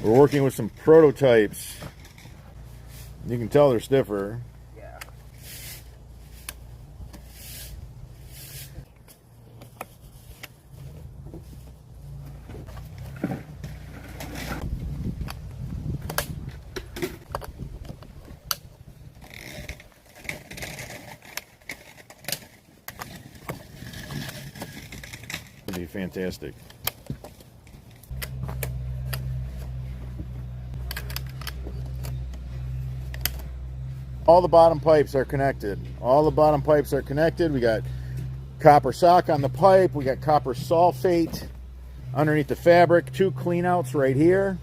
We're working with some prototypes. You can tell they're stiffer. Yeah. It'd be fantastic. All the bottom pipes are connected. All the bottom pipes are connected. We got copper sock on the pipe. We got copper sulfate underneath the fabric. 2 cleanouts right here.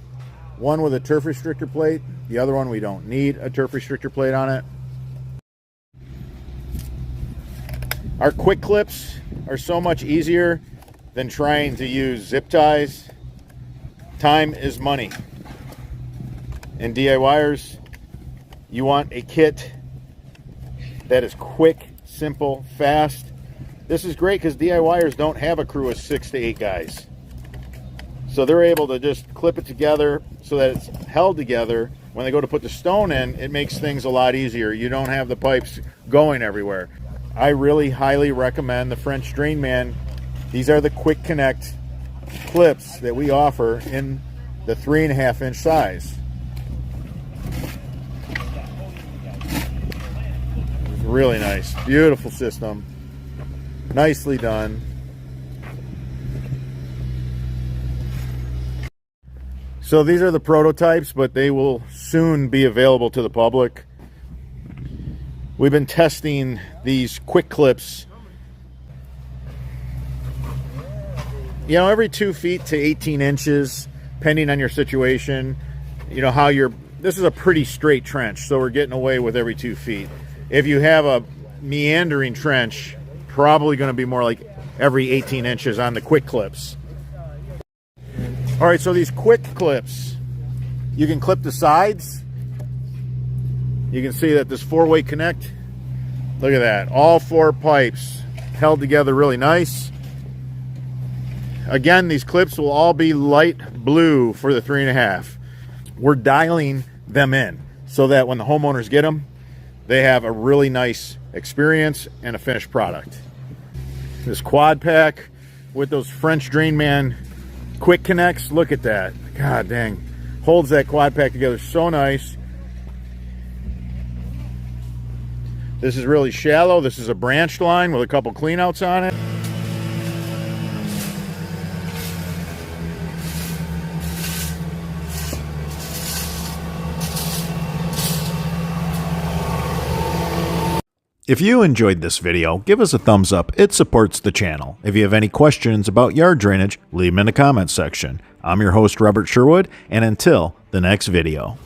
One with a turf restrictor plate. The other one we don't need a turf restrictor plate on it. Our quick clips are so much easier than trying to use zip ties. Time is money. And DIYers, you want a kit that is quick, simple, fast. This is great because DIYers don't have a crew of 6 to 8 guys. So they're able to just clip it together so that it's held together. When they go to put the stone in, it makes things a lot easier. You don't have the pipes going everywhere. I really highly recommend the French Drain Man. These are the quick connect clips that we offer in the 3.5 inch size. Really nice, beautiful system, nicely done. So these are the prototypes, but they will soon be available to the public. We've been testing these quick clips, you know, every 2 feet to 18 inches, depending on your situation. You know, this is a pretty straight trench, so we're getting away with every 2 feet. If you have a meandering trench, probably going to be more like every 18 inches on the quick clips. All right, so these quick clips, you can clip the sides. You can see that this 4-way connect, look at that, all 4 pipes held together really nice. Again, these clips will all be light blue for the 3.5. We're dialing them in so that when the homeowners get them, they have a really nice experience and a finished product. This quad pack with those French Drain Man quick connects, look at that. God dang, holds that quad pack together so nice. This is really shallow. This is a branched line with a couple cleanouts on it. If you enjoyed this video, give us a thumbs up. It supports the channel. If you have any questions about yard drainage, leave them in the comments section. I'm your host, Robert Sherwood, and until the next video.